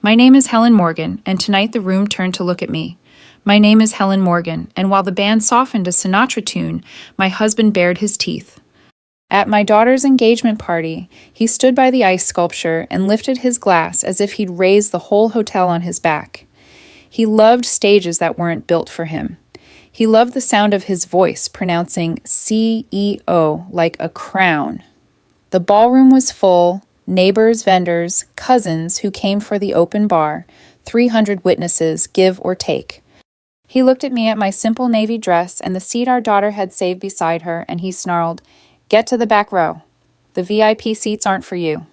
My name is Helen Morgan, and tonight the room turned to look at me. My name is Helen Morgan, and while the band softened a Sinatra tune, my husband bared his teeth. At my daughter's engagement party, he stood by the ice sculpture and lifted his glass as if he'd raised the whole hotel on his back. He loved stages that weren't built for him. He loved the sound of his voice pronouncing CEO like a crown. The ballroom was full, neighbors, vendors, cousins who came for the open bar, 300 witnesses, give or take. He looked at me at my simple navy dress and the seat our daughter had saved beside her, and he snarled, "Get to the back row. The VIP seats aren't for you."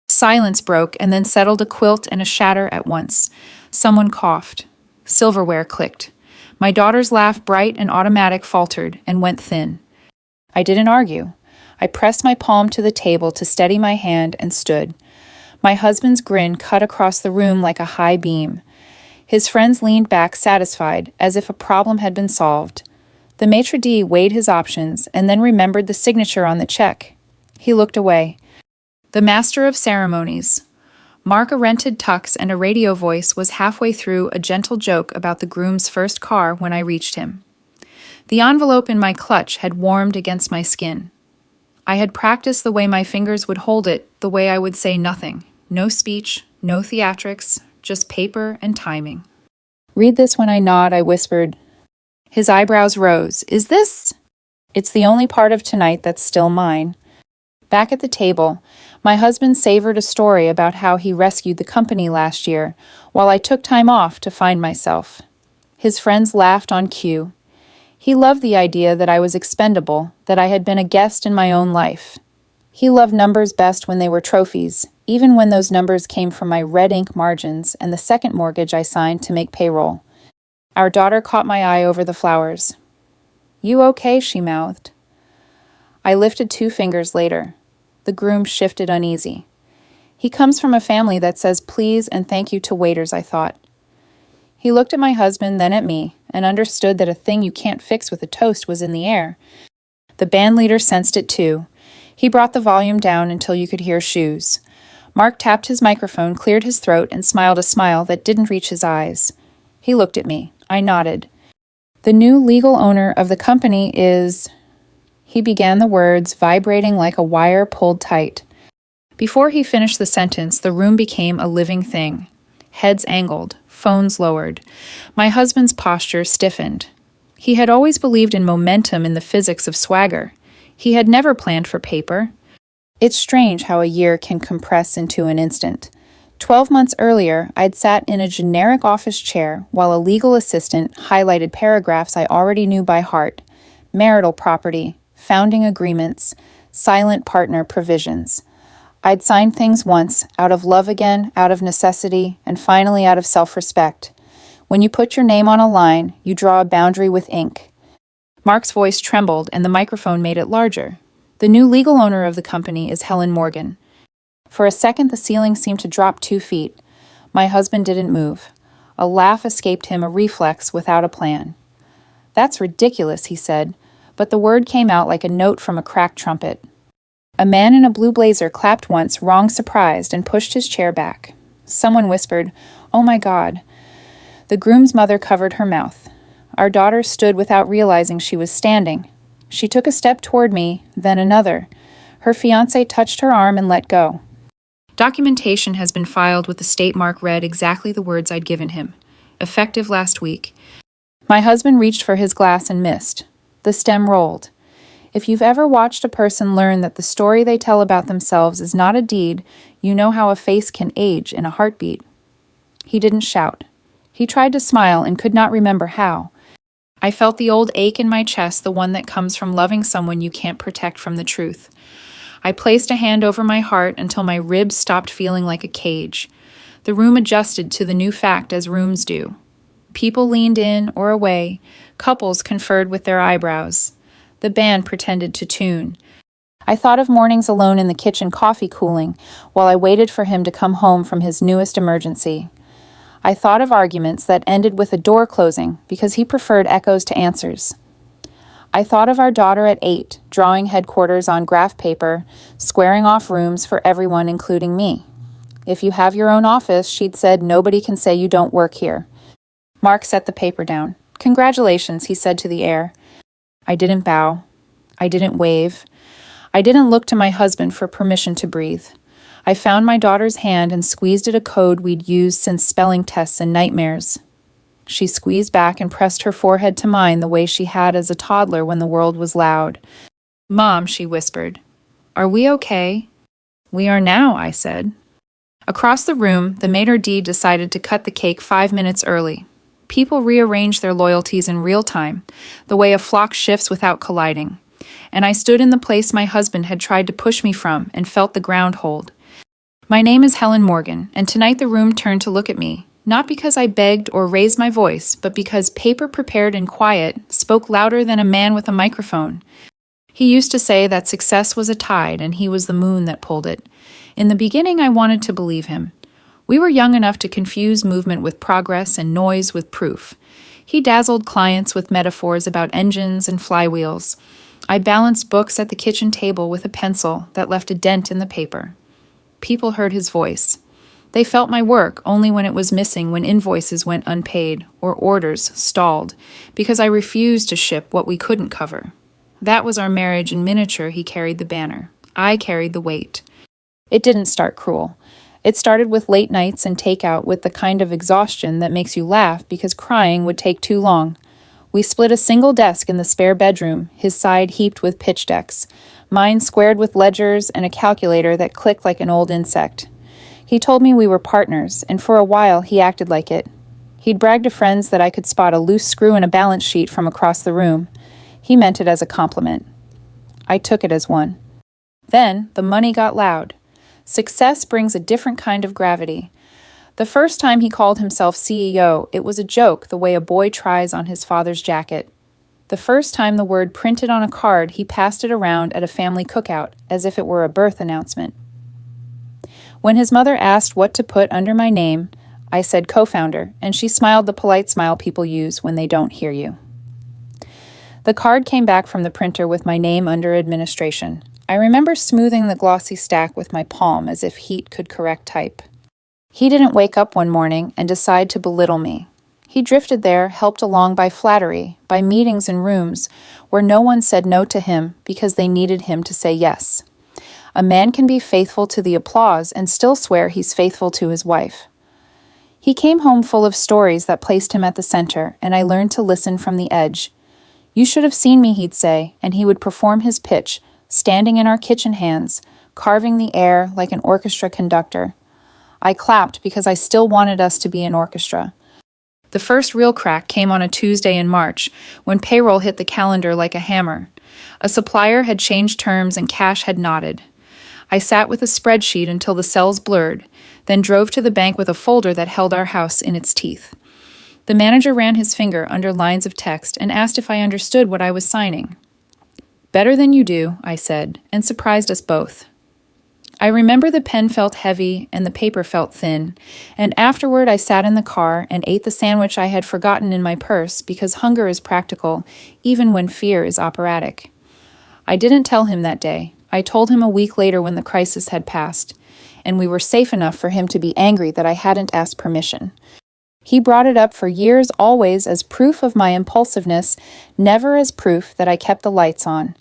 Silence broke and then settled a quilt and a shatter at once. Someone coughed. Silverware clicked. My daughter's laugh, bright and automatic, faltered and went thin. I didn't argue. I pressed my palm to the table to steady my hand and stood. My husband's grin cut across the room like a high beam. His friends leaned back satisfied, as if a problem had been solved. The maitre d' weighed his options and then remembered the signature on the check. He looked away. The master of ceremonies, Mark, a rented tux and a radio voice, was halfway through a gentle joke about the groom's first car when I reached him. The envelope in my clutch had warmed against my skin. I had practiced the way my fingers would hold it, the way I would say nothing. No speech, no theatrics, just paper and timing. "Read this when I nod," I whispered. His eyebrows rose. "Is this?" "It's the only part of tonight that's still mine." Back at the table, my husband savored a story about how he rescued the company last year, while I took time off to find myself. His friends laughed on cue. He loved the idea that I was expendable, that I had been a guest in my own life. He loved numbers best when they were trophies, even when those numbers came from my red ink margins and the second mortgage I signed to make payroll. Our daughter caught my eye over the flowers. "You okay?" she mouthed. I lifted 2 fingers later. The groom shifted uneasy. He comes from a family that says please and thank you to waiters, I thought. He looked at my husband, then at me, and understood that a thing you can't fix with a toast was in the air. The band leader sensed it too. He brought the volume down until you could hear shoes. Mark tapped his microphone, cleared his throat, and smiled a smile that didn't reach his eyes. He looked at me. I nodded. "The new legal owner of the company is..." He began the words, vibrating like a wire pulled tight. Before he finished the sentence, the room became a living thing. Heads angled, phones lowered. My husband's posture stiffened. He had always believed in momentum in the physics of swagger. He had never planned for paper. It's strange how a year can compress into an instant. 12 months earlier, I'd sat in a generic office chair while a legal assistant highlighted paragraphs I already knew by heart. Marital property, founding agreements, silent partner provisions. I'd signed things once, out of love again, out of necessity, and finally out of self-respect. When you put your name on a line, you draw a boundary with ink. Mark's voice trembled, and the microphone made it larger. "The new legal owner of the company is Helen Morgan." For a second, the ceiling seemed to drop 2 feet. My husband didn't move. A laugh escaped him, a reflex without a plan. "That's ridiculous," he said, but the word came out like a note from a cracked trumpet. A man in a blue blazer clapped once, wrong surprised, and pushed his chair back. Someone whispered, "Oh my God." The groom's mother covered her mouth. Our daughter stood without realizing she was standing. She took a step toward me, then another. Her fiancé touched her arm and let go. "Documentation has been filed with the state." Mark read exactly the words I'd given him. "Effective last week." My husband reached for his glass and missed. The stem rolled. If you've ever watched a person learn that the story they tell about themselves is not a deed, you know how a face can age in a heartbeat. He didn't shout. He tried to smile and could not remember how. I felt the old ache in my chest, the one that comes from loving someone you can't protect from the truth. I placed a hand over my heart until my ribs stopped feeling like a cage. The room adjusted to the new fact as rooms do. People leaned in or away. Couples conferred with their eyebrows. The band pretended to tune. I thought of mornings alone in the kitchen, coffee cooling, while I waited for him to come home from his newest emergency. I thought of arguments that ended with a door closing because he preferred echoes to answers. I thought of our daughter at 8, drawing headquarters on graph paper, squaring off rooms for everyone, including me. If you have your own office, she'd said, nobody can say you don't work here. Mark set the paper down. Congratulations, he said to the air. I didn't bow. I didn't wave. I didn't look to my husband for permission to breathe. I found my daughter's hand and squeezed it a code we'd used since spelling tests and nightmares. She squeezed back and pressed her forehead to mine the way she had as a toddler when the world was loud. Mom, she whispered. Are we okay? We are now, I said. Across the room, the maitre d' decided to cut the cake 5 minutes early. People rearrange their loyalties in real time, the way a flock shifts without colliding. And I stood in the place my husband had tried to push me from and felt the ground hold. My name is Helen Morgan, and tonight the room turned to look at me, not because I begged or raised my voice, but because paper prepared in quiet spoke louder than a man with a microphone. He used to say that success was a tide and he was the moon that pulled it. In the beginning, I wanted to believe him. We were young enough to confuse movement with progress and noise with proof. He dazzled clients with metaphors about engines and flywheels. I balanced books at the kitchen table with a pencil that left a dent in the paper. People heard his voice. They felt my work only when it was missing, when invoices went unpaid or orders stalled, because I refused to ship what we couldn't cover. That was our marriage in miniature. He carried the banner. I carried the weight. It didn't start cruel. It started with late nights and takeout with the kind of exhaustion that makes you laugh because crying would take too long. We split a single desk in the spare bedroom, his side heaped with pitch decks, mine squared with ledgers and a calculator that clicked like an old insect. He told me we were partners, and for a while he acted like it. He'd bragged to friends that I could spot a loose screw in a balance sheet from across the room. He meant it as a compliment. I took it as one. Then the money got loud. Success brings a different kind of gravity. The first time he called himself CEO, it was a joke the way a boy tries on his father's jacket. The first time the word printed on a card, he passed it around at a family cookout as if it were a birth announcement. When his mother asked what to put under my name, I said co-founder, and she smiled the polite smile people use when they don't hear you. The card came back from the printer with my name under administration. I remember smoothing the glossy stack with my palm as if heat could correct type. He didn't wake up one morning and decide to belittle me. He drifted there, helped along by flattery, by meetings in rooms where no one said no to him because they needed him to say yes. A man can be faithful to the applause and still swear he's faithful to his wife. He came home full of stories that placed him at the center, and I learned to listen from the edge. You should have seen me, he'd say, and he would perform his pitch, standing in our kitchen hands, carving the air like an orchestra conductor. I clapped because I still wanted us to be an orchestra. The first real crack came on a Tuesday in March, when payroll hit the calendar like a hammer. A supplier had changed terms and cash had knotted. I sat with a spreadsheet until the cells blurred, then drove to the bank with a folder that held our house in its teeth. The manager ran his finger under lines of text and asked if I understood what I was signing. Better than you do, I said, and surprised us both. I remember the pen felt heavy and the paper felt thin, and afterward I sat in the car and ate the sandwich I had forgotten in my purse because hunger is practical, even when fear is operatic. I didn't tell him that day. I told him a week later when the crisis had passed, and we were safe enough for him to be angry that I hadn't asked permission. He brought it up for years always as proof of my impulsiveness, never as proof that I kept the lights on.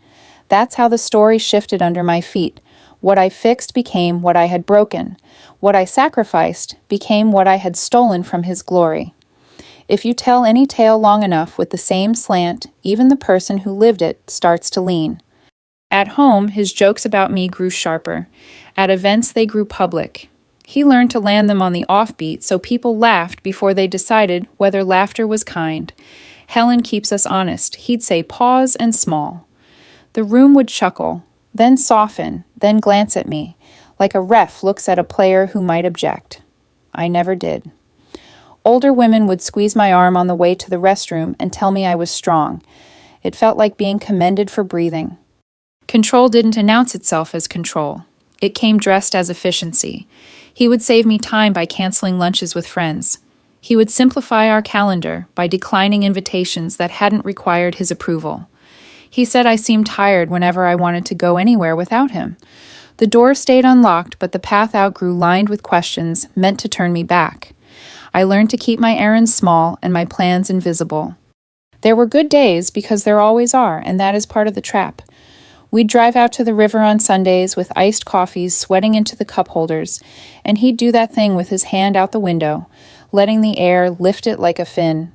That's how the story shifted under my feet. What I fixed became what I had broken. What I sacrificed became what I had stolen from his glory. If you tell any tale long enough with the same slant, even the person who lived it starts to lean. At home, his jokes about me grew sharper. At events, they grew public. He learned to land them on the offbeat so people laughed before they decided whether laughter was kind. Helen keeps us honest. He'd say pause and small. The room would chuckle, then soften, then glance at me, like a ref looks at a player who might object. I never did. Older women would squeeze my arm on the way to the restroom and tell me I was strong. It felt like being commended for breathing. Control didn't announce itself as control. It came dressed as efficiency. He would save me time by canceling lunches with friends. He would simplify our calendar by declining invitations that hadn't required his approval. He said I seemed tired whenever I wanted to go anywhere without him. The door stayed unlocked, but the path out grew lined with questions meant to turn me back. I learned to keep my errands small and my plans invisible. There were good days, because there always are, and that is part of the trap. We'd drive out to the river on Sundays with iced coffees sweating into the cup holders, and he'd do that thing with his hand out the window, letting the air lift it like a fin.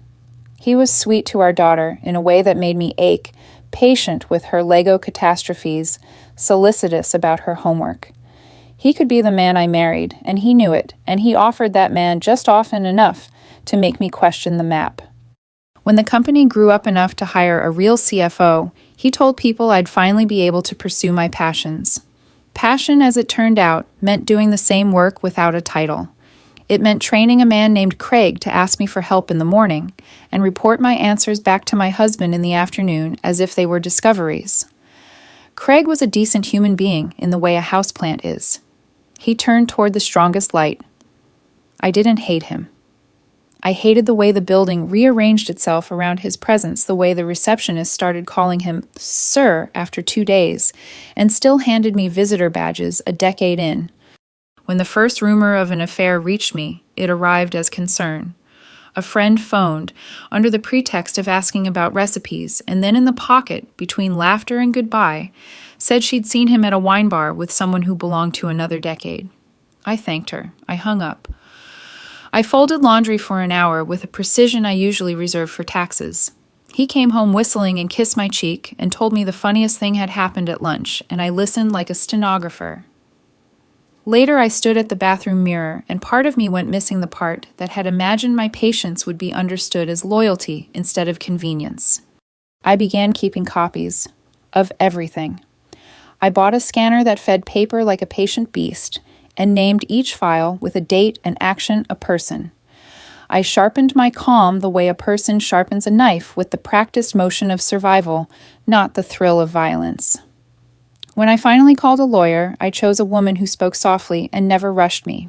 He was sweet to our daughter in a way that made me ache, patient with her Lego catastrophes, solicitous about her homework. He could be the man I married, and he knew it, and he offered that man just often enough to make me question the map. When the company grew up enough to hire a real CFO, he told people I'd finally be able to pursue my passions. Passion, as it turned out, meant doing the same work without a title. It meant training a man named Craig to ask me for help in the morning and report my answers back to my husband in the afternoon as if they were discoveries. Craig was a decent human being in the way a houseplant is. He turned toward the strongest light. I didn't hate him. I hated the way the building rearranged itself around his presence, the way the receptionist started calling him Sir after 2 days, and still handed me visitor badges a decade in. When the first rumor of an affair reached me, it arrived as concern. A friend phoned, under the pretext of asking about recipes, and then in the pocket, between laughter and goodbye, said she'd seen him at a wine bar with someone who belonged to another decade. I thanked her. I hung up. I folded laundry for an hour with a precision I usually reserve for taxes. He came home whistling and kissed my cheek and told me the funniest thing had happened at lunch, and I listened like a stenographer. Later, I stood at the bathroom mirror, and part of me went missing the part that had imagined my patience would be understood as loyalty instead of convenience. I began keeping copies of everything. I bought a scanner that fed paper like a patient beast, and named each file with a date, an action, a person. I sharpened my calm the way a person sharpens a knife, with the practiced motion of survival, not the thrill of violence. When I finally called a lawyer, I chose a woman who spoke softly and never rushed me.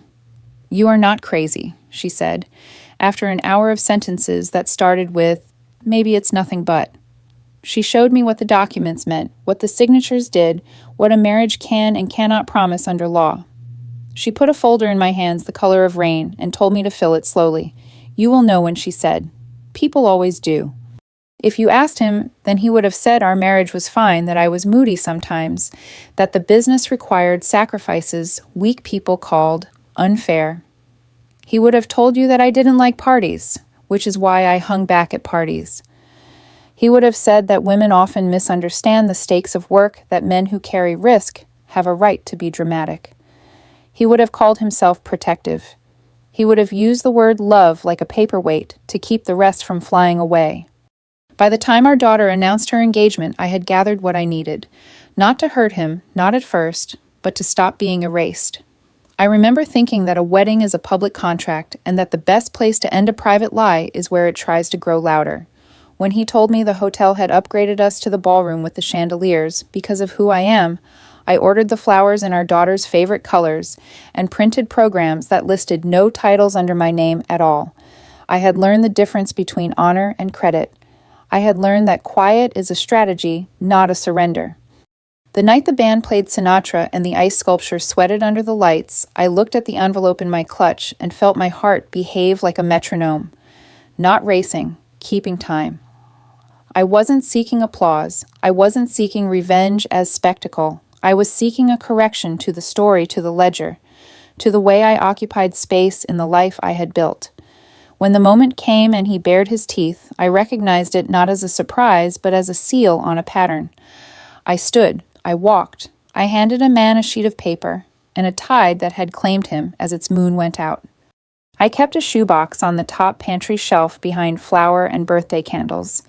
"You are not crazy," she said, after an hour of sentences that started with, "Maybe it's nothing but." She showed me what the documents meant, what the signatures did, what a marriage can and cannot promise under law. She put a folder in my hands the color of rain and told me to fill it slowly. "You will know when," she said. "People always do." If you asked him, then he would have said our marriage was fine, that I was moody sometimes, that the business required sacrifices weak people called unfair. He would have told you that I didn't like parties, which is why I hung back at parties. He would have said that women often misunderstand the stakes of work, that men who carry risk have a right to be dramatic. He would have called himself protective. He would have used the word love like a paperweight to keep the rest from flying away. By the time our daughter announced her engagement, I had gathered what I needed. Not to hurt him, not at first, but to stop being erased. I remember thinking that a wedding is a public contract and that the best place to end a private lie is where it tries to grow louder. When he told me the hotel had upgraded us to the ballroom with the chandeliers, because of who I am, I ordered the flowers in our daughter's favorite colors and printed programs that listed no titles under my name at all. I had learned the difference between honor and credit. I had learned that quiet is a strategy, not a surrender. The night the band played Sinatra and the ice sculpture sweated under the lights, I looked at the envelope in my clutch and felt my heart behave like a metronome. Not racing, keeping time. I wasn't seeking applause. I wasn't seeking revenge as spectacle. I was seeking a correction to the story, to the ledger, to the way I occupied space in the life I had built. When the moment came and he bared his teeth, I recognized it not as a surprise, but as a seal on a pattern. I stood, I walked, I handed a man a sheet of paper and a tide that had claimed him as its moon went out. I kept a shoebox on the top pantry shelf behind flower and birthday candles.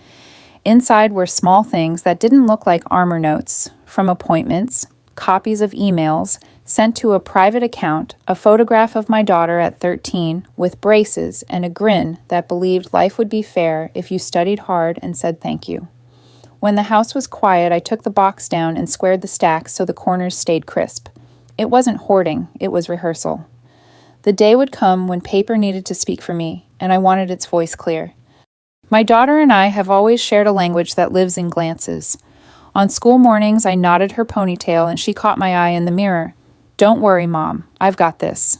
Inside were small things that didn't look like armor notes, from appointments, copies of emails, sent to a private account, a photograph of my daughter at 13 with braces and a grin that believed life would be fair if you studied hard and said thank you. When the house was quiet, I took the box down and squared the stacks so the corners stayed crisp. It wasn't hoarding, it was rehearsal. The day would come when paper needed to speak for me, and I wanted its voice clear. My daughter and I have always shared a language that lives in glances. On school mornings, I knotted her ponytail and she caught my eye in the mirror. "Don't worry, Mom. I've got this."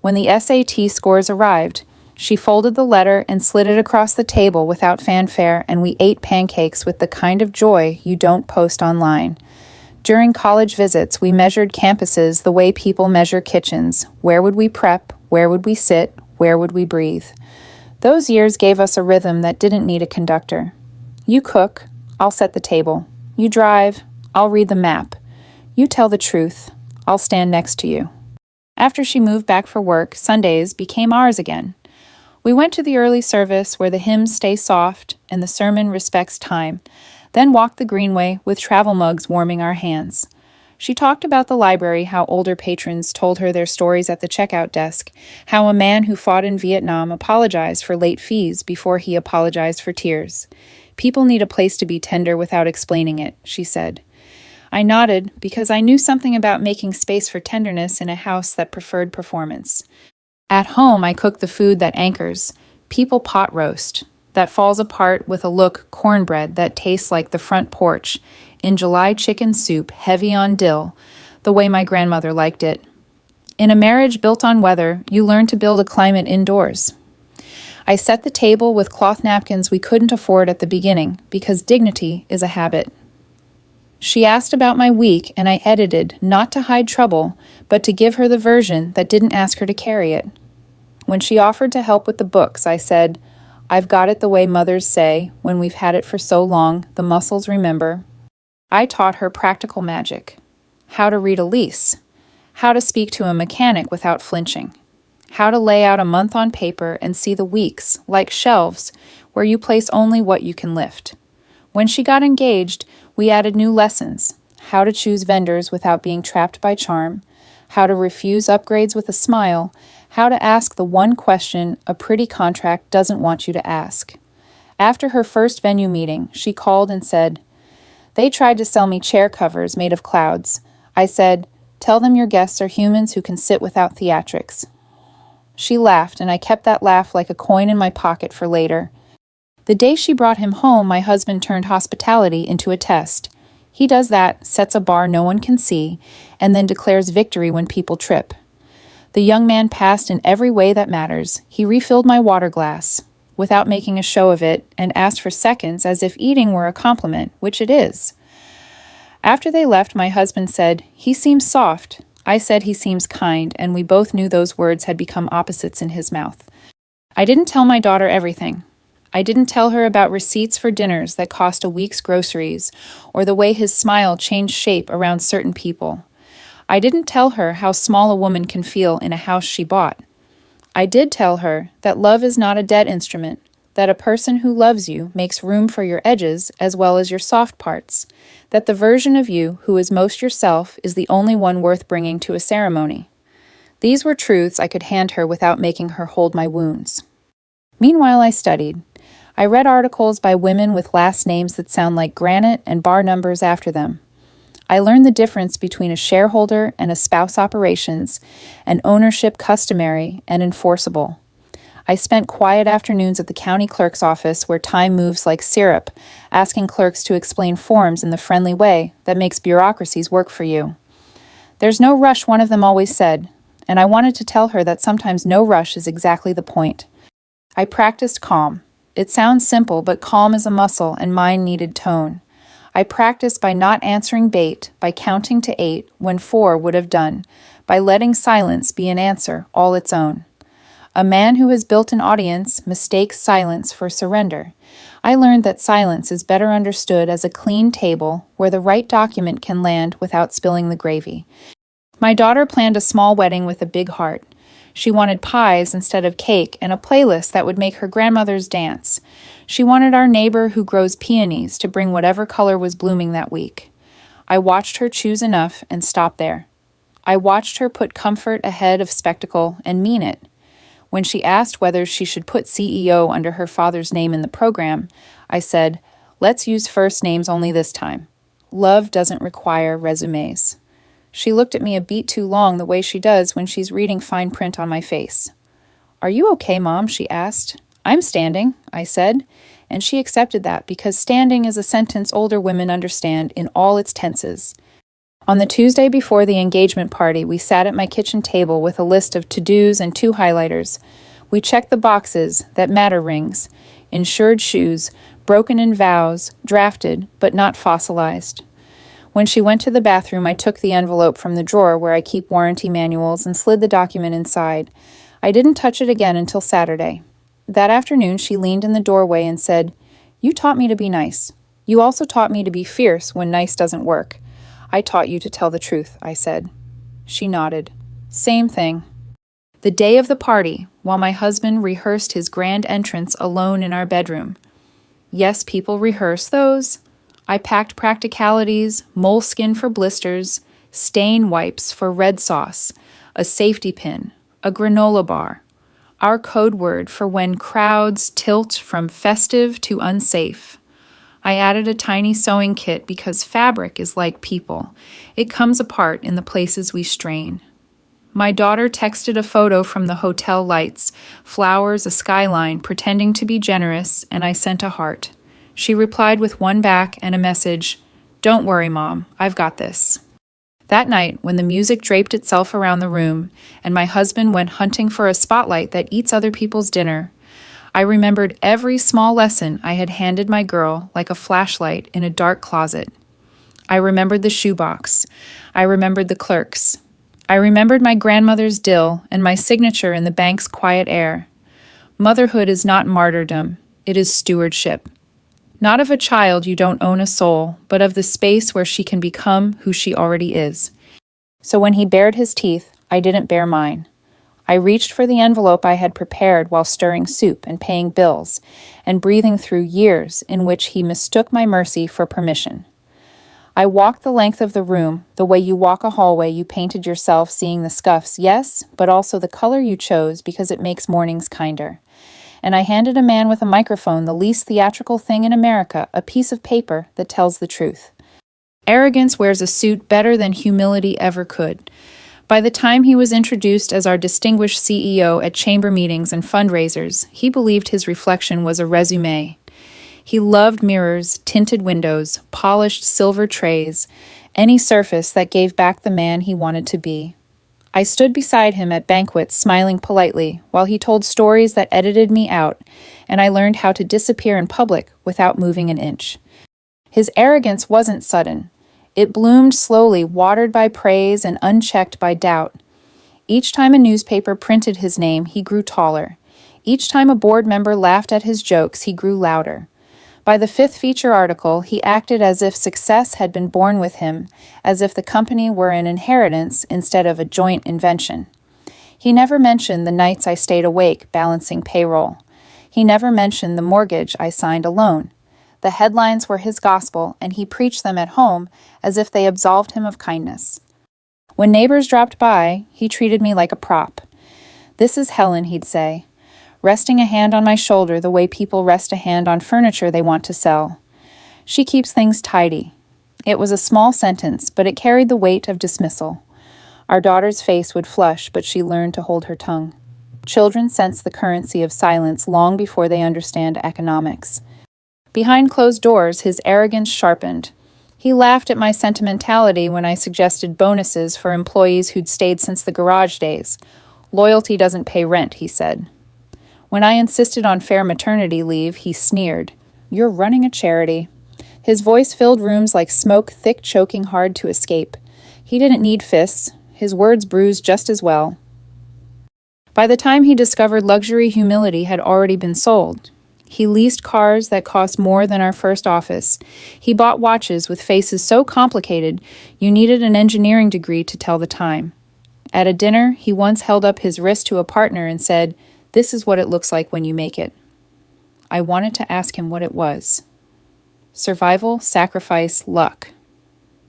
When the SAT scores arrived, she folded the letter and slid it across the table without fanfare, and we ate pancakes with the kind of joy you don't post online. During college visits, we measured campuses the way people measure kitchens. Where would we prep? Where would we sit? Where would we breathe? Those years gave us a rhythm that didn't need a conductor. You cook, I'll set the table. You drive, I'll read the map. You tell the truth, I'll stand next to you. After she moved back for work, Sundays became ours again. We went to the early service where the hymns stay soft and the sermon respects time, then walked the greenway with travel mugs warming our hands. She talked about the library, how older patrons told her their stories at the checkout desk, how a man who fought in Vietnam apologized for late fees before he apologized for tears. People need a place to be tender without explaining it, she said. I nodded because I knew something about making space for tenderness in a house that preferred performance. At home, I cook the food that anchors, people pot roast, that falls apart with a look cornbread that tastes like the front porch, in July chicken soup heavy on dill, the way my grandmother liked it. In a marriage built on weather, you learn to build a climate indoors. I set the table with cloth napkins we couldn't afford at the beginning because dignity is a habit. She asked about my week, and I edited, not to hide trouble, but to give her the version that didn't ask her to carry it. When she offered to help with the books, I said, "I've got it the way mothers say, when we've had it for so long, the muscles remember." I taught her practical magic. How to read a lease. How to speak to a mechanic without flinching. How to lay out a month on paper and see the weeks, like shelves, where you place only what you can lift. When she got engaged, we added new lessons. How to choose vendors without being trapped by charm. How to refuse upgrades with a smile. How to ask the one question a pretty contract doesn't want you to ask. After her first venue meeting, she called and said, "They tried to sell me chair covers made of clouds." I said, "Tell them your guests are humans who can sit without theatrics." She laughed, and I kept that laugh like a coin in my pocket for later. The day she brought him home, my husband turned hospitality into a test. He does that, sets a bar no one can see, and then declares victory when people trip. The young man passed in every way that matters. He refilled my water glass, without making a show of it, and asked for seconds as if eating were a compliment, which it is. After they left, my husband said, "He seems soft." I said he seems kind, and we both knew those words had become opposites in his mouth. I didn't tell my daughter everything. I didn't tell her about receipts for dinners that cost a week's groceries, or the way his smile changed shape around certain people. I didn't tell her how small a woman can feel in a house she bought. I did tell her that love is not a dead instrument, that a person who loves you makes room for your edges as well as your soft parts, that the version of you who is most yourself is the only one worth bringing to a ceremony. These were truths I could hand her without making her hold my wounds. Meanwhile, I studied. I read articles by women with last names that sound like granite and bar numbers after them. I learned the difference between a shareholder and a spouse operations, and ownership customary and enforceable. I spent quiet afternoons at the county clerk's office where time moves like syrup, asking clerks to explain forms in the friendly way that makes bureaucracies work for you. "There's no rush," one of them always said, and I wanted to tell her that sometimes no rush is exactly the point. I practiced calm. It sounds simple, but calm is a muscle, and mine needed tone. I practiced by not answering bait, by counting to 8 when 4 would have done, by letting silence be an answer all its own. A man who has built an audience mistakes silence for surrender. I learned that silence is better understood as a clean table where the right document can land without spilling the gravy. My daughter planned a small wedding with a big heart. She wanted pies instead of cake and a playlist that would make her grandmothers dance. She wanted our neighbor who grows peonies to bring whatever color was blooming that week. I watched her choose enough and stop there. I watched her put comfort ahead of spectacle and mean it. When she asked whether she should put CEO under her father's name in the program, I said, "Let's use first names only this time. Love doesn't require resumes." She looked at me a beat too long the way she does when she's reading fine print on my face. "Are you okay, Mom?" she asked. "I'm standing," I said, And she accepted that because standing is a sentence older women understand in all its tenses. On the Tuesday before the engagement party, we sat at my kitchen table with a list of to-dos and 2 highlighters. We checked the boxes that matter rings, insured shoes, broken in vows, drafted, but not fossilized. When she went to the bathroom, I took the envelope from the drawer where I keep warranty manuals and slid the document inside. I didn't touch it again until Saturday. That afternoon, she leaned in the doorway and said, "You taught me to be nice. You also taught me to be fierce when nice doesn't work." "I taught you to tell the truth," I said. She nodded. "Same thing." The day of the party, while my husband rehearsed his grand entrance alone in our bedroom. Yes, people rehearse those. I packed practicalities, moleskin for blisters, stain wipes for red sauce, a safety pin, a granola bar, our code word for when crowds tilt from festive to unsafe. I added a tiny sewing kit because fabric is like people. It comes apart in the places we strain. My daughter texted a photo from the hotel lights, flowers, a skyline, pretending to be generous, and I sent a heart. She replied with one back and a message, "Don't worry, Mom, I've got this." That night, when the music draped itself around the room, and my husband went hunting for a spotlight that eats other people's dinner, I remembered every small lesson I had handed my girl like a flashlight in a dark closet. I remembered the shoebox. I remembered the clerks. I remembered my grandmother's dill and my signature in the bank's quiet air. Motherhood is not martyrdom. It is stewardship. Not of a child you don't own a soul, but of the space where she can become who she already is. So when he bared his teeth, I didn't bare mine. I reached for the envelope I had prepared while stirring soup and paying bills, and breathing through years in which he mistook my mercy for permission. I walked the length of the room, the way you walk a hallway you painted yourself seeing the scuffs, yes, but also the color you chose because it makes mornings kinder. And I handed a man with a microphone the least theatrical thing in America, a piece of paper that tells the truth. Arrogance wears a suit better than humility ever could. By the time he was introduced as our distinguished CEO at chamber meetings and fundraisers, he believed his reflection was a resume. He loved mirrors, tinted windows, polished silver trays, any surface that gave back the man he wanted to be. I stood beside him at banquets, smiling politely, while he told stories that edited me out, and I learned how to disappear in public without moving an inch. His arrogance wasn't sudden. It bloomed slowly, watered by praise and unchecked by doubt. Each time a newspaper printed his name, he grew taller. Each time a board member laughed at his jokes, he grew louder. By the 5th feature article, he acted as if success had been born with him, as if the company were an inheritance instead of a joint invention. He never mentioned the nights I stayed awake balancing payroll. He never mentioned the mortgage I signed alone. The headlines were his gospel, and he preached them at home as if they absolved him of kindness. When neighbors dropped by, he treated me like a prop. "This is Helen," he'd say, resting a hand on my shoulder the way people rest a hand on furniture they want to sell. "She keeps things tidy." It was a small sentence, but it carried the weight of dismissal. Our daughter's face would flush, but she learned to hold her tongue. Children sense the currency of silence long before they understand economics. Behind closed doors, his arrogance sharpened. He laughed at my sentimentality when I suggested bonuses for employees who'd stayed since the garage days. "Loyalty doesn't pay rent," he said. When I insisted on fair maternity leave, he sneered. "You're running a charity." His voice filled rooms like smoke, thick, choking, hard to escape. He didn't need fists. His words bruised just as well. By the time he discovered luxury humility had already been sold. He leased cars that cost more than our first office. He bought watches with faces so complicated you needed an engineering degree to tell the time. At a dinner, he once held up his wrist to a partner and said, "This is what it looks like when you make it." I wanted to ask him what it was. Survival, sacrifice, luck.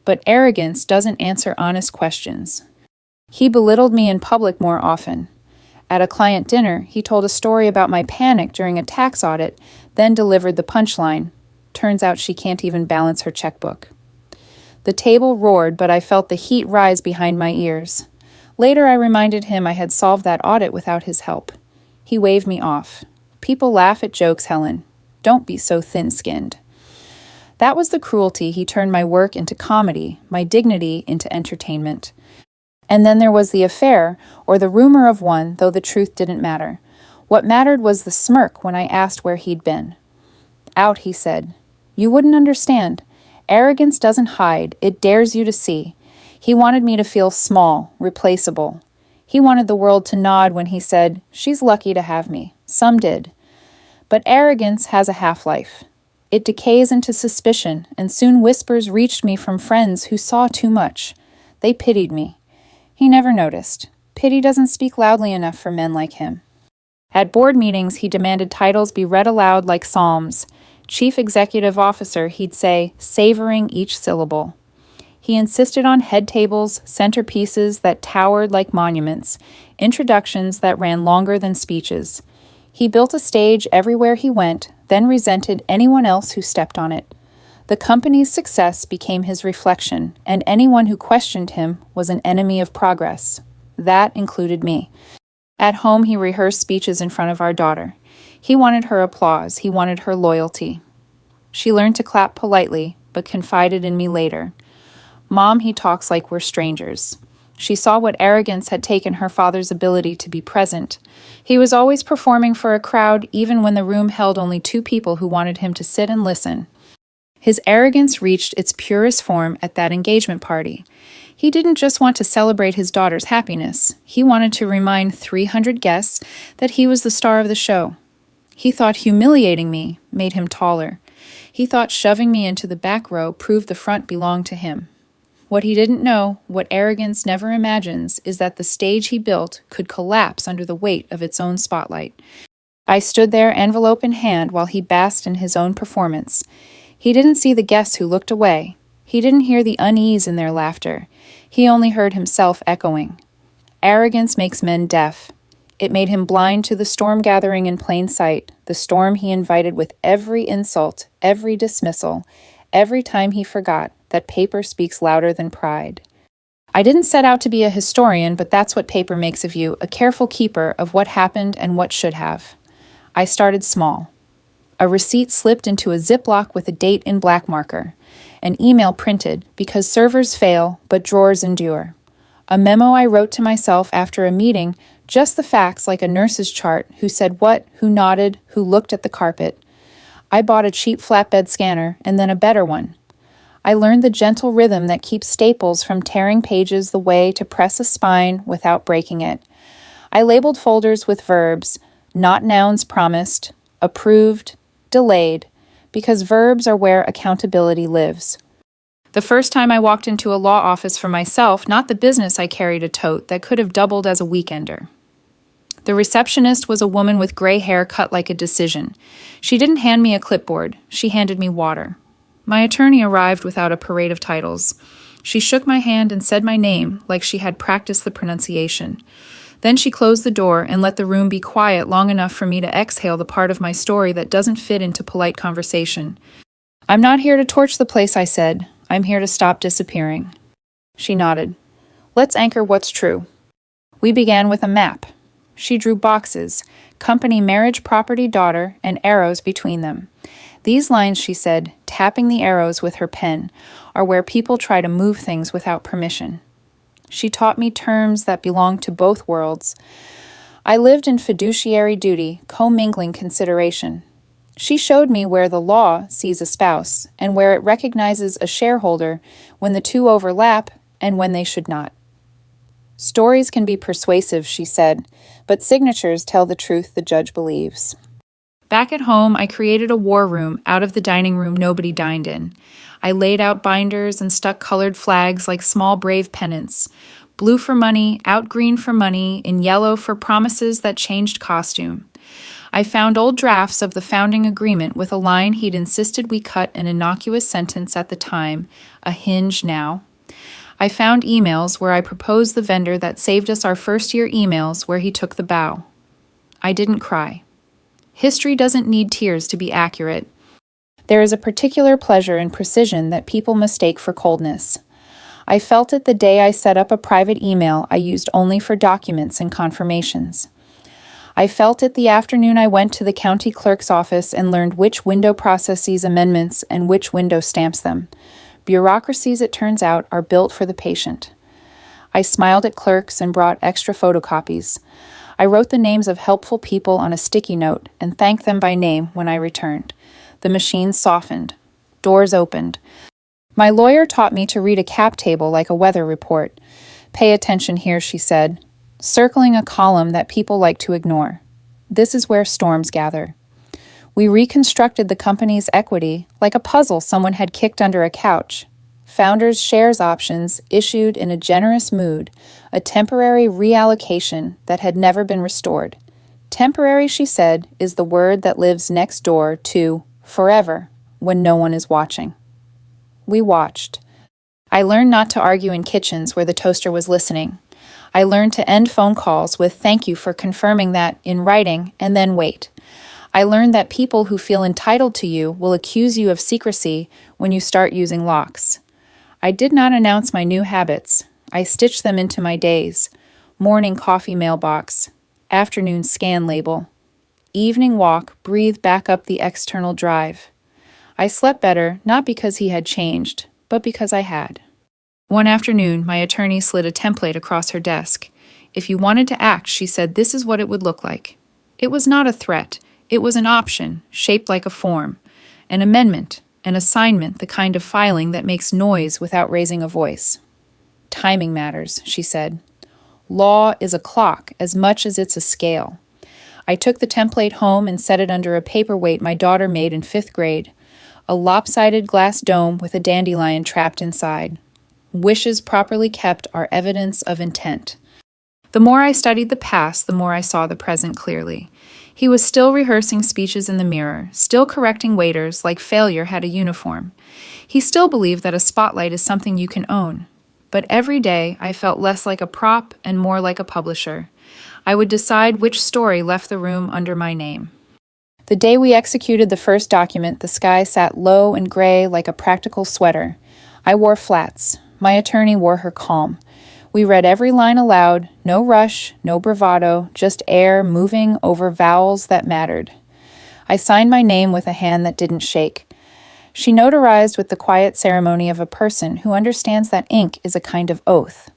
But arrogance doesn't answer honest questions. He belittled me in public more often. At a client dinner, he told a story about my panic during a tax audit, then delivered the punchline. Turns out she can't even balance her checkbook. The table roared, but I felt the heat rise behind my ears. Later, I reminded him I had solved that audit without his help. He waved me off. "People laugh at jokes, Helen. Don't be so thin-skinned. That was the cruelty he turned my work into comedy, my dignity into entertainment. And then there was the affair, or the rumor of one, though the truth didn't matter. What mattered was the smirk when I asked where he'd been. Out, he said. You wouldn't understand. Arrogance doesn't hide, it dares you to see. He wanted me to feel small, replaceable. He wanted the world to nod when he said, she's lucky to have me. Some did. But arrogance has a half-life. It decays into suspicion, and soon whispers reached me from friends who saw too much. They pitied me. He never noticed. Pity doesn't speak loudly enough for men like him. At board meetings, he demanded titles be read aloud like psalms. Chief Executive Officer, he'd say, savoring each syllable. He insisted on head tables, centerpieces that towered like monuments, introductions that ran longer than speeches. He built a stage everywhere he went, then resented anyone else who stepped on it. The company's success became his reflection, and anyone who questioned him was an enemy of progress. That included me. At home, he rehearsed speeches in front of our daughter. He wanted her applause. He wanted her loyalty. She learned to clap politely, but confided in me later. Mom, he talks like we're strangers. She saw what arrogance had taken her father's ability to be present. He was always performing for a crowd, even when the room held only 2 people who wanted him to sit and listen. His arrogance reached its purest form at that engagement party. He didn't just want to celebrate his daughter's happiness. He wanted to remind 300 guests that he was the star of the show. He thought humiliating me made him taller. He thought shoving me into the back row proved the front belonged to him. What he didn't know, what arrogance never imagines, is that the stage he built could collapse under the weight of its own spotlight. I stood there, envelope in hand, while he basked in his own performance. He didn't see the guests who looked away. He didn't hear the unease in their laughter. He only heard himself echoing. Arrogance makes men deaf. It made him blind to the storm gathering in plain sight, the storm he invited with every insult, every dismissal, every time he forgot that paper speaks louder than pride. I didn't set out to be a historian, but that's what paper makes of you, a careful keeper of what happened and what should have. I started small. A receipt slipped into a Ziploc with a date in black marker. An email printed, because servers fail, but drawers endure. A memo I wrote to myself after a meeting, just the facts like a nurse's chart, who said what, who nodded, who looked at the carpet. I bought a cheap flatbed scanner, and then a better one. I learned the gentle rhythm that keeps staples from tearing pages the way to press a spine without breaking it. I labeled folders with verbs, not nouns promised, approved, delayed, because verbs are where accountability lives. The first time I walked into a law office for myself, not the business, I carried a tote that could have doubled as a weekender. The receptionist was a woman with gray hair cut like a decision. She didn't hand me a clipboard. She handed me water. My attorney arrived without a parade of titles. She shook my hand and said my name like she had practiced the pronunciation. Then she closed the door and let the room be quiet long enough for me to exhale the part of my story that doesn't fit into polite conversation. I'm not here to torch the place, I said. I'm here to stop disappearing. She nodded. Let's anchor what's true. We began with a map. She drew boxes, company, marriage, property, daughter, and arrows between them. These lines, she said, tapping the arrows with her pen, are where people try to move things without permission. She taught me terms that belonged to both worlds. I lived in fiduciary duty, commingling consideration. She showed me where the law sees a spouse and where it recognizes a shareholder when the two overlap and when they should not. Stories can be persuasive, she said, but signatures tell the truth the judge believes. Back at home, I created a war room out of the dining room nobody dined in. I laid out binders and stuck colored flags like small brave pennants. Blue for money, out green for money, in yellow for promises that changed costume. I found old drafts of the founding agreement with a line he'd insisted we cut an innocuous sentence at the time, a hinge now. I found emails where I proposed the vendor that saved us our first-year emails where he took the bow. I didn't cry. History doesn't need tears to be accurate. There is a particular pleasure in precision that people mistake for coldness. I felt it the day I set up a private email I used only for documents and confirmations. I felt it the afternoon I went to the county clerk's office and learned which window processes amendments and which window stamps them. Bureaucracies, it turns out, are built for the patient. I smiled at clerks and brought extra photocopies. I wrote the names of helpful people on a sticky note and thanked them by name when I returned. The machine softened. Doors opened. My lawyer taught me to read a cap table like a weather report. "Pay attention here," she said, circling a column that people like to ignore. "This is where storms gather." We reconstructed the company's equity like a puzzle someone had kicked under a couch. Founders' shares options issued in a generous mood, a temporary reallocation that had never been restored. Temporary, she said, is the word that lives next door to forever when no one is watching. We watched. I learned not to argue in kitchens where the toaster was listening. I learned to end phone calls with "thank you for confirming that" in writing and then wait. I learned that people who feel entitled to you will accuse you of secrecy when you start using locks. I did not announce my new habits. I stitched them into my days. Morning coffee mailbox. Afternoon scan label. Evening walk, breathe back up the external drive. I slept better, not because he had changed, but because I had. One afternoon, my attorney slid a template across her desk. If you wanted to act, she said, this is what it would look like. It was not a threat. It was an option, shaped like a form. An amendment, an assignment, the kind of filing that makes noise without raising a voice. Timing matters, she said. Law is a clock as much as it's a scale. I took the template home and set it under a paperweight my daughter made in 5th grade, a lopsided glass dome with a dandelion trapped inside. Wishes properly kept are evidence of intent. The more I studied the past, the more I saw the present clearly. He was still rehearsing speeches in the mirror, still correcting waiters like failure had a uniform. He still believed that a spotlight is something you can own. But every day I felt less like a prop and more like a publisher. I would decide which story left the room under my name. The day we executed the first document, the sky sat low and gray like a practical sweater. I wore flats. My attorney wore her calm. We read every line aloud, no rush, no bravado, just air moving over vowels that mattered. I signed my name with a hand that didn't shake. She notarized with the quiet ceremony of a person who understands that ink is a kind of oath.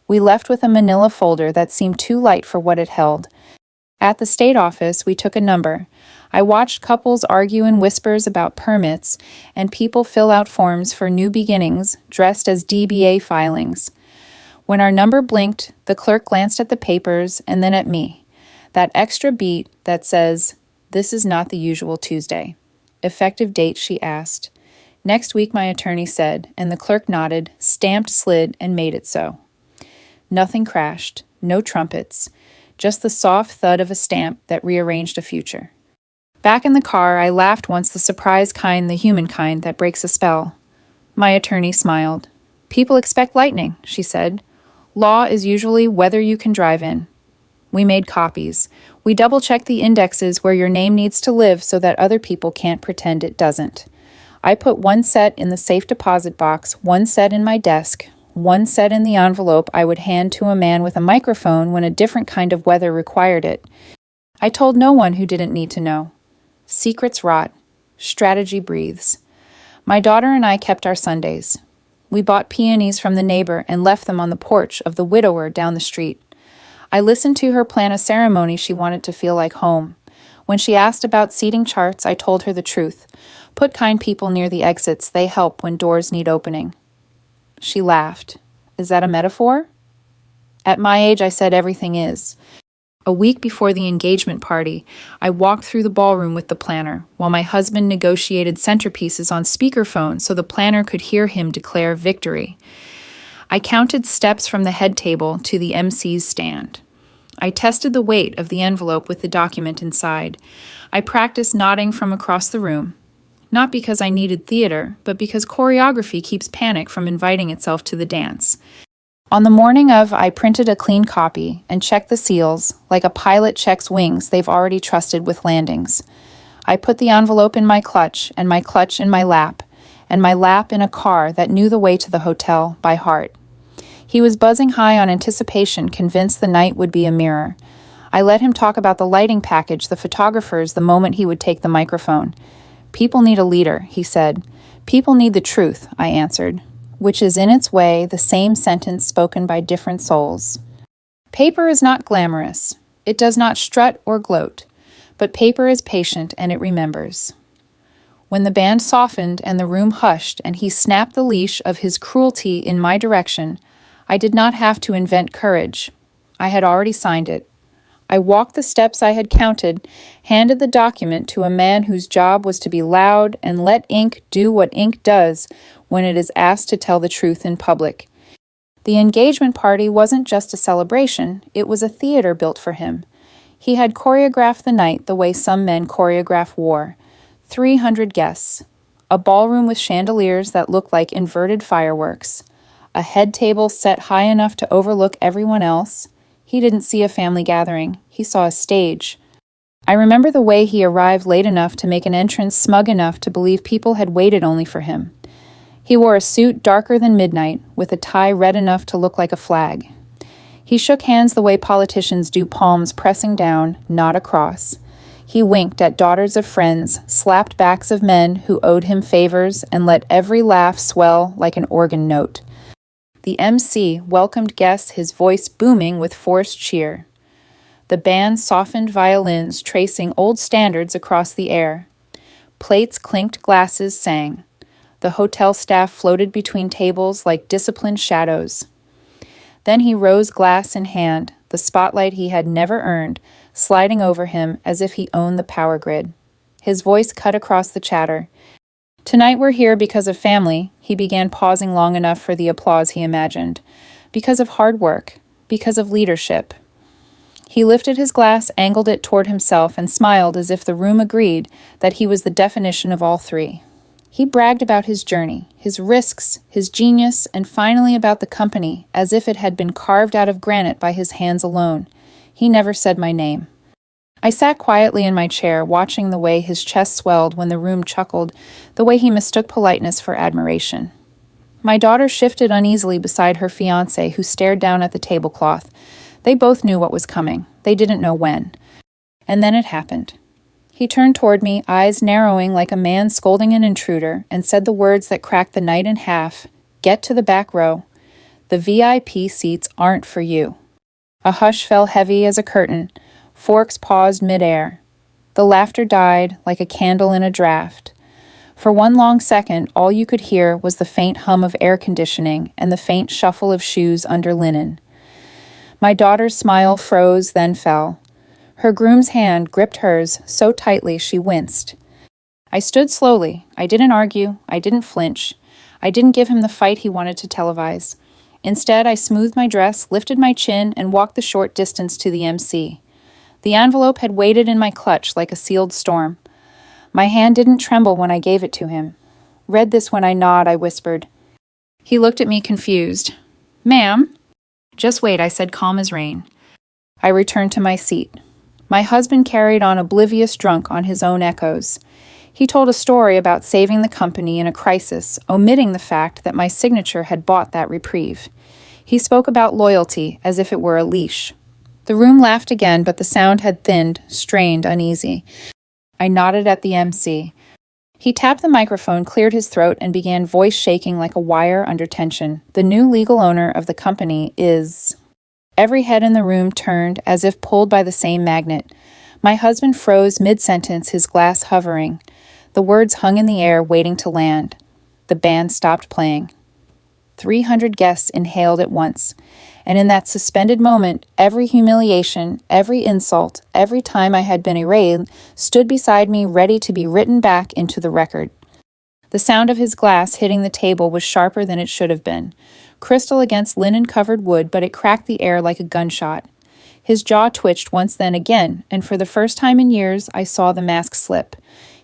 We left with a manila folder that seemed too light for what it held. At the state office, we took a number. I watched couples argue in whispers about permits and people fill out forms for new beginnings dressed as DBA filings. When our number blinked, the clerk glanced at the papers and then at me. That extra beat that says, "This is not the usual Tuesday." Effective date, she asked. Next week, my attorney said, and the clerk nodded, stamped, slid, and made it so. Nothing crashed, no trumpets, just the soft thud of a stamp that rearranged a future. Back in the car, I laughed once, the surprise kind, the human kind that breaks a spell. My attorney smiled. People expect lightning, she said. Law is usually whether you can drive in. We made copies. We double-checked the indexes where your name needs to live so that other people can't pretend it doesn't. I put one set in the safe deposit box, one set in my desk, one set in the envelope I would hand to a man with a microphone when a different kind of weather required it. I told no one who didn't need to know. Secrets rot. Strategy breathes. My daughter and I kept our Sundays. We bought peonies from the neighbor and left them on the porch of the widower down the street. I listened to her plan a ceremony she wanted to feel like home. When she asked about seating charts, I told her the truth. Put kind people near the exits. They help when doors need opening. She laughed. Is that a metaphor? At my age, I said everything is. A week before the engagement party, I walked through the ballroom with the planner, while my husband negotiated centerpieces on speakerphone so the planner could hear him declare victory. I counted steps from the head table to the MC's stand. I tested the weight of the envelope with the document inside. I practiced nodding from across the room, not because I needed theater, but because choreography keeps panic from inviting itself to the dance. On the morning of, I printed a clean copy and checked the seals, like a pilot checks wings they've already trusted with landings. I put the envelope in my clutch and my clutch in my lap, and my lap in a car that knew the way to the hotel by heart. He was buzzing high on anticipation, convinced the night would be a mirror. I let him talk about the lighting package, the photographers, the moment he would take the microphone. People need a leader, he said. People need the truth, I answered, which is in its way the same sentence spoken by different souls. Paper is not glamorous. It does not strut or gloat. But paper is patient and it remembers. When the band softened and the room hushed and he snapped the leash of his cruelty in my direction, I did not have to invent courage. I had already signed it. I walked the steps I had counted, handed the document to a man whose job was to be loud and let ink do what ink does when it is asked to tell the truth in public. The engagement party wasn't just a celebration, it was a theater built for him. He had choreographed the night the way some men choreograph war. 300 guests. A ballroom with chandeliers that looked like inverted fireworks. A head table set high enough to overlook everyone else. He didn't see a family gathering. He saw a stage. I remember the way he arrived late enough to make an entrance smug enough to believe people had waited only for him. He wore a suit darker than midnight, with a tie red enough to look like a flag. He shook hands the way politicians do, palms pressing down, not across. He winked at daughters of friends, slapped backs of men who owed him favors, and let every laugh swell like an organ note. The MC welcomed guests, his voice booming with forced cheer. The band softened violins, tracing old standards across the air. Plates clinked, glasses sang. The hotel staff floated between tables like disciplined shadows. Then he rose, glass in hand, the spotlight he had never earned, sliding over him as if he owned the power grid. His voice cut across the chatter. Tonight we're here because of family, he began, pausing long enough for the applause he imagined. Because of hard work. Because of leadership. He lifted his glass, angled it toward himself, and smiled as if the room agreed that he was the definition of all three. He bragged about his journey, his risks, his genius, and finally about the company, as if it had been carved out of granite by his hands alone. He never said my name. I sat quietly in my chair, watching the way his chest swelled when the room chuckled, the way he mistook politeness for admiration. My daughter shifted uneasily beside her fiancé, who stared down at the tablecloth. They both knew what was coming. They didn't know when. And then it happened. He turned toward me, eyes narrowing like a man scolding an intruder, and said the words that cracked the night in half. Get to the back row. The VIP seats aren't for you. A hush fell heavy as a curtain. Forks paused midair. The laughter died like a candle in a draft. For one long second, all you could hear was the faint hum of air conditioning and the faint shuffle of shoes under linen. My daughter's smile froze, then fell. Her groom's hand gripped hers so tightly she winced. I stood slowly. I didn't argue. I didn't flinch. I didn't give him the fight he wanted to televise. Instead, I smoothed my dress, lifted my chin, and walked the short distance to the MC. The envelope had waited in my clutch like a sealed storm. My hand didn't tremble when I gave it to him. Read this when I nod, I whispered. He looked at me confused. Ma'am? Just wait, I said, calm as rain. I returned to my seat. My husband carried on, oblivious drunk on his own echoes. He told a story about saving the company in a crisis, omitting the fact that my signature had bought that reprieve. He spoke about loyalty as if it were a leash. The room laughed again, but the sound had thinned, strained, uneasy. I nodded at the MC. He tapped the microphone, cleared his throat, and began, voice shaking like a wire under tension. The new legal owner of the company is... Every head in the room turned, as if pulled by the same magnet. My husband froze mid-sentence, his glass hovering. The words hung in the air, waiting to land. The band stopped playing. 300 guests inhaled at once. And in that suspended moment, every humiliation, every insult, every time I had been arraigned, stood beside me, ready to be written back into the record. The sound of his glass hitting the table was sharper than it should have been. Crystal against linen-covered wood, but it cracked the air like a gunshot. His jaw twitched once, then again, and for the first time in years, I saw the mask slip.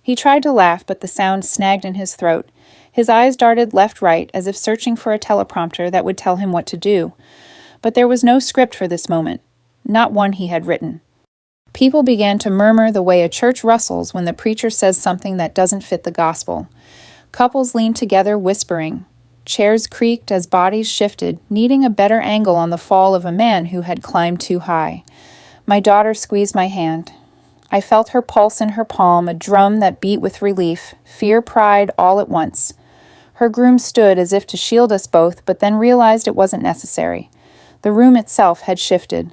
He tried to laugh, but the sound snagged in his throat. His eyes darted left-right, as if searching for a teleprompter that would tell him what to do. But there was no script for this moment, not one he had written. People began to murmur the way a church rustles when the preacher says something that doesn't fit the gospel. Couples leaned together, whispering. Chairs creaked as bodies shifted, needing a better angle on the fall of a man who had climbed too high. My daughter squeezed my hand. I felt her pulse in her palm, a drum that beat with relief, fear, pride, all at once. Her groom stood as if to shield us both, but then realized it wasn't necessary. The room itself had shifted.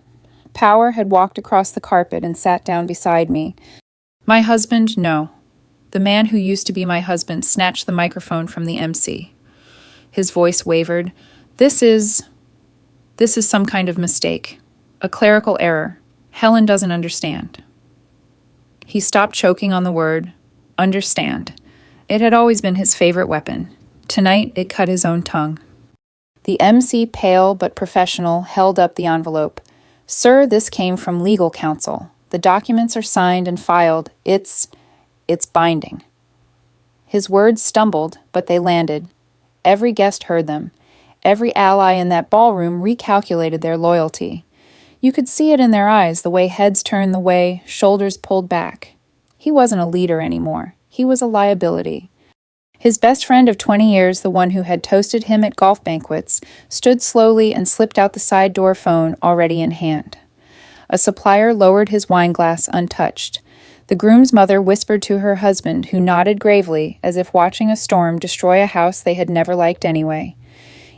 Power had walked across the carpet and sat down beside me. My husband, no. The man who used to be my husband snatched the microphone from the MC. His voice wavered. This is some kind of mistake. A clerical error. Helen doesn't understand. He stopped choking on the word, understand. It had always been his favorite weapon. Tonight, it cut his own tongue. The MC, pale but professional, held up the envelope. Sir, this came from legal counsel. The documents are signed and filed. It's binding. His words stumbled, but they landed. Every guest heard them. Every ally in that ballroom recalculated their loyalty. You could see it in their eyes, the way heads turned the way, shoulders pulled back. He wasn't a leader anymore. He was a liability. His best friend of 20 years, the one who had toasted him at golf banquets, stood slowly and slipped out the side door phone already in hand. A supplier lowered his wine glass untouched. The groom's mother whispered to her husband, who nodded gravely, as if watching a storm destroy a house they had never liked anyway.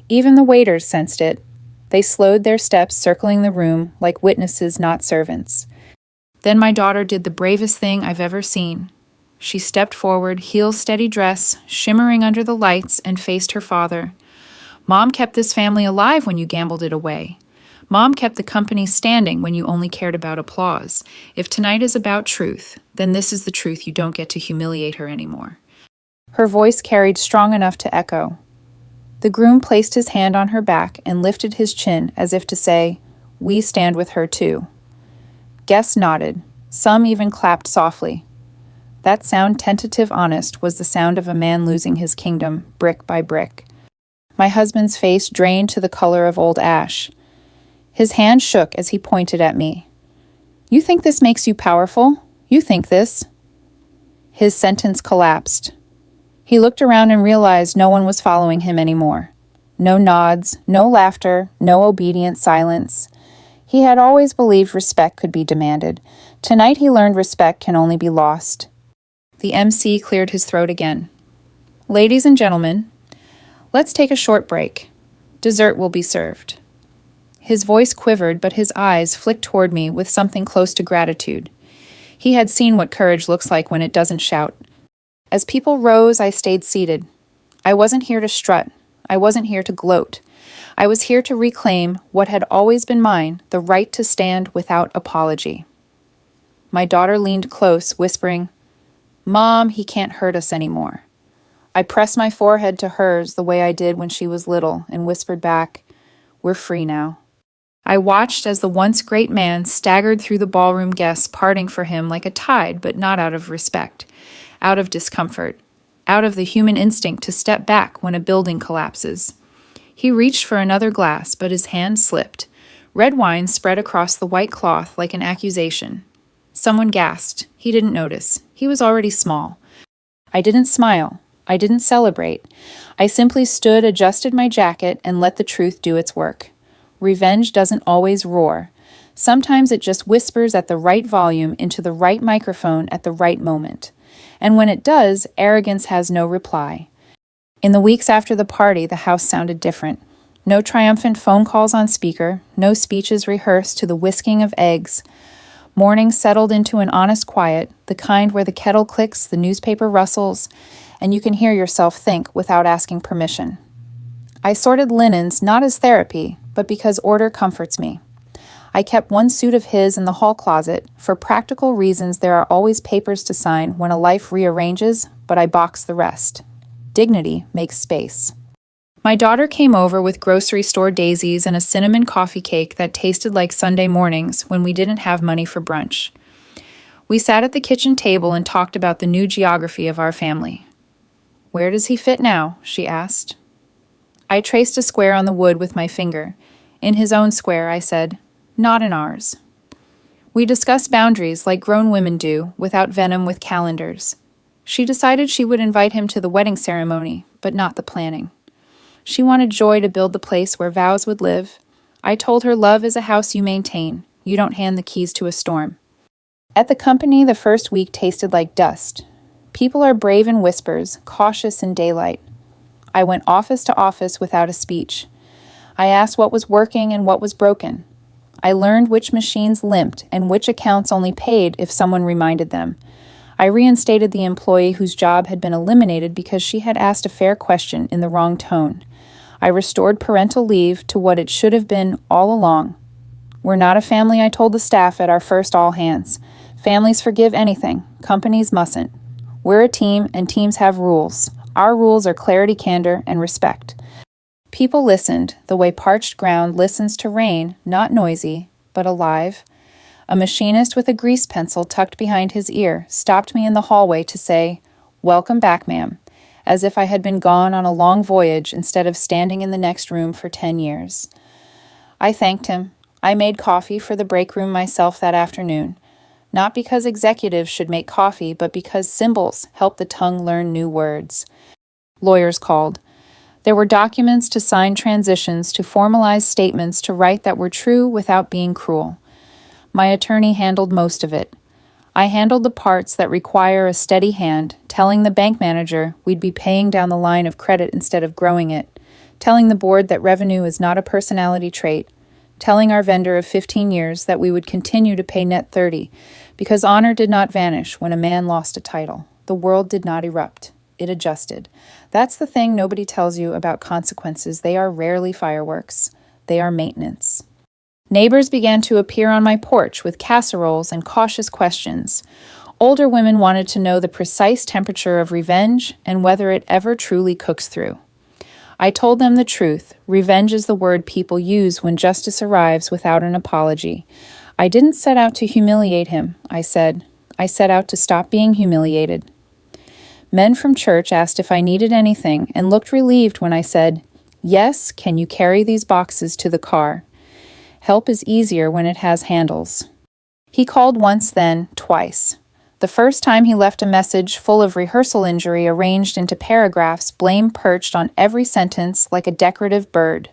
Even the waiters sensed it. They slowed their steps, circling the room like witnesses, not servants. Then my daughter did the bravest thing I've ever seen. She stepped forward, heel-steady dress, shimmering under the lights, and faced her father. Mom kept this family alive when you gambled it away. Mom kept the company standing when you only cared about applause. If tonight is about truth, then this is the truth. You don't get to humiliate her anymore. Her voice carried strong enough to echo. The groom placed his hand on her back and lifted his chin as if to say, "We stand with her too." Guests nodded. Some even clapped softly. That sound, tentative, honest, was the sound of a man losing his kingdom, brick by brick. My husband's face drained to the color of old ash. His hand shook as he pointed at me. "You think this makes you powerful? You think this?" His sentence collapsed. He looked around and realized no one was following him anymore. No nods, no laughter, no obedient silence. He had always believed respect could be demanded. Tonight he learned respect can only be lost. The MC cleared his throat again. "Ladies and gentlemen, let's take a short break. Dessert will be served." His voice quivered, but his eyes flicked toward me with something close to gratitude. He had seen what courage looks like when it doesn't shout. As people rose, I stayed seated. I wasn't here to strut. I wasn't here to gloat. I was here to reclaim what had always been mine, the right to stand without apology. My daughter leaned close, whispering, "Mom, he can't hurt us anymore." I pressed my forehead to hers the way I did when she was little and whispered back, "We're free now." I watched as the once great man staggered through the ballroom, guests parting for him like a tide, but not out of respect, out of discomfort, out of the human instinct to step back when a building collapses. He reached for another glass, but his hand slipped. Red wine spread across the white cloth like an accusation. Someone gasped. He didn't notice. He was already small. I didn't smile. I didn't celebrate. I simply stood, adjusted my jacket, and let the truth do its work. Revenge doesn't always roar. Sometimes it just whispers at the right volume into the right microphone at the right moment. And when it does, arrogance has no reply. In the weeks after the party, the house sounded different. No triumphant phone calls on speaker, no speeches rehearsed to the whisking of eggs. Morning settled into an honest quiet, the kind where the kettle clicks, the newspaper rustles, and you can hear yourself think without asking permission. I sorted linens not as therapy, but because order comforts me. I kept one suit of his in the hall closet. For practical reasons, there are always papers to sign when a life rearranges, but I box the rest. Dignity makes space. My daughter came over with grocery store daisies and a cinnamon coffee cake that tasted like Sunday mornings when we didn't have money for brunch. We sat at the kitchen table and talked about the new geography of our family. "Where does he fit now?" she asked. I traced a square on the wood with my finger. "In his own square," I said. "Not in ours." We discussed boundaries like grown women do, without venom with calendars. She decided she would invite him to the wedding ceremony, but not the planning. She wanted Joy to build the place where vows would live. I told her love is a house you maintain. You don't hand the keys to a storm. At the company, the first week tasted like dust. People are brave in whispers, cautious in daylight. I went office to office without a speech. I asked what was working and what was broken. I learned which machines limped and which accounts only paid if someone reminded them. I reinstated the employee whose job had been eliminated because she had asked a fair question in the wrong tone. I restored parental leave to what it should have been all along. We're not a family, I told the staff at our first all-hands. Families forgive anything. Companies mustn't. We're a team, and teams have rules. Our rules are clarity, candor, and respect. People listened, the way parched ground listens to rain, not noisy, but alive. A machinist with a grease pencil tucked behind his ear stopped me in the hallway to say, "Welcome back, ma'am," as if I had been gone on a long voyage instead of standing in the next room for 10 years. I thanked him. I made coffee for the break room myself that afternoon, not because executives should make coffee, but because symbols help the tongue learn new words. Lawyers called. There were documents to sign, transitions to formalize, statements to write that were true without being cruel. My attorney handled most of it. I handled the parts that require a steady hand, telling the bank manager we'd be paying down the line of credit instead of growing it, telling the board that revenue is not a personality trait, telling our vendor of 15 years that we would continue to pay net 30, because honor did not vanish when a man lost a title. The world did not erupt. It adjusted. That's the thing nobody tells you about consequences. They are rarely fireworks. They are maintenance. Neighbors began to appear on my porch with casseroles and cautious questions. Older women wanted to know the precise temperature of revenge and whether it ever truly cooks through. I told them the truth. Revenge is the word people use when justice arrives without an apology. I didn't set out to humiliate him, I said. I set out to stop being humiliated. Men from church asked if I needed anything and looked relieved when I said, "Yes, can you carry these boxes to the car?" Help is easier when it has handles. He called once, then twice. The first time he left a message full of rehearsal injury arranged into paragraphs, blame perched on every sentence like a decorative bird.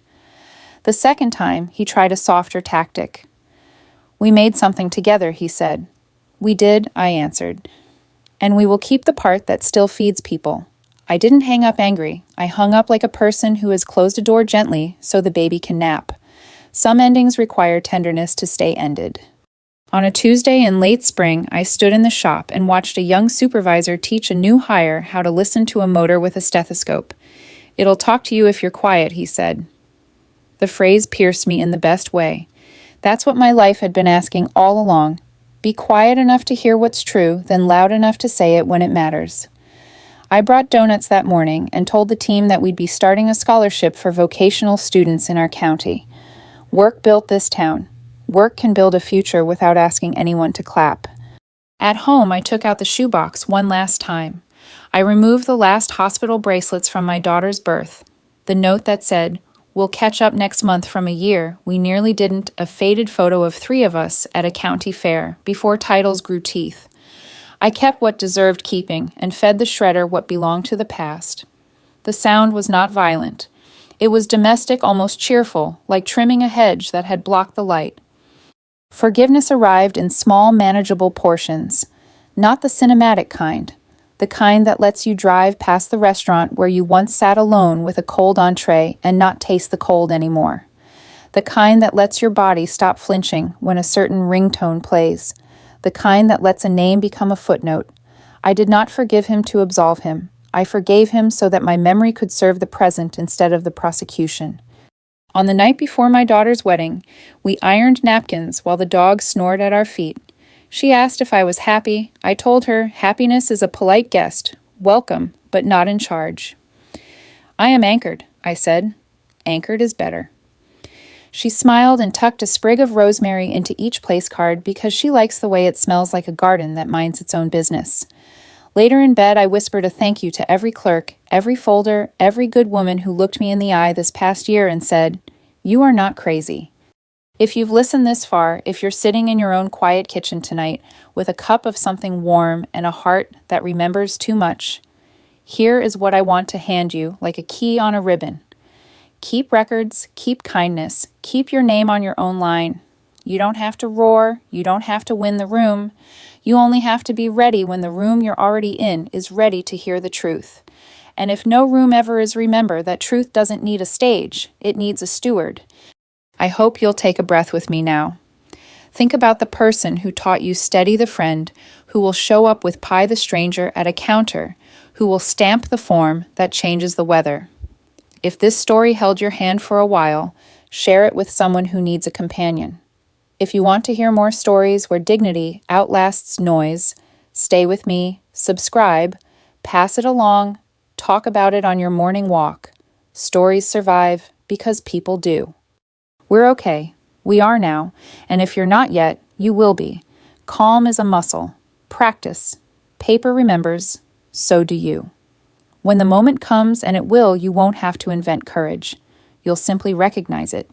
The second time, he tried a softer tactic. "We made something together," he said. "We did," I answered. "And we will keep the part that still feeds people." I didn't hang up angry. I hung up like a person who has closed a door gently so the baby can nap. Some endings require tenderness to stay ended. On a Tuesday in late spring, I stood in the shop and watched a young supervisor teach a new hire how to listen to a motor with a stethoscope. "It'll talk to you if you're quiet," he said. The phrase pierced me in the best way. That's what my life had been asking all along. Be quiet enough to hear what's true, then loud enough to say it when it matters. I brought donuts that morning and told the team that we'd be starting a scholarship for vocational students in our county. Work built this town. Work can build a future without asking anyone to clap. At home, I took out the shoebox one last time. I removed the last hospital bracelets from my daughter's birth. The note that said, "We'll catch up next month from a year we nearly didn't," a faded photo of 3 of us at a county fair before titles grew teeth. I kept what deserved keeping and fed the shredder what belonged to the past. The sound was not violent. It was domestic, almost cheerful, like trimming a hedge that had blocked the light. Forgiveness arrived in small, manageable portions, not the cinematic kind, the kind that lets you drive past the restaurant where you once sat alone with a cold entree and not taste the cold anymore, the kind that lets your body stop flinching when a certain ringtone plays, the kind that lets a name become a footnote. I did not forgive him to absolve him. I forgave him so that my memory could serve the present instead of the prosecution. On the night before my daughter's wedding, we ironed napkins while the dog snored at our feet. She asked if I was happy. I told her happiness is a polite guest, welcome, but not in charge. "I am anchored," I said. "Anchored is better." She smiled and tucked a sprig of rosemary into each place card because she likes the way it smells like a garden that minds its own business. Later in bed, I whispered a thank you to every clerk, every folder, every good woman who looked me in the eye this past year and said, "You are not crazy." If you've listened this far, if you're sitting in your own quiet kitchen tonight with a cup of something warm and a heart that remembers too much, here is what I want to hand you like a key on a ribbon. Keep records, keep kindness, keep your name on your own line. You don't have to roar. You don't have to win the room. You only have to be ready when the room you're already in is ready to hear the truth. And if no room ever is, remember that truth doesn't need a stage. It needs a steward. I hope you'll take a breath with me now. Think about the person who taught you steady the friend, who will show up with pie the stranger at a counter, who will stamp the form that changes the weather. If this story held your hand for a while, share it with someone who needs a companion. If you want to hear more stories where dignity outlasts noise, stay with me, subscribe, pass it along, talk about it on your morning walk. Stories survive because people do. We're okay. We are now, and if you're not yet, you will be. Calm is a muscle. Practice. Paper remembers, so do you. When the moment comes, and it will, you won't have to invent courage. You'll simply recognize it.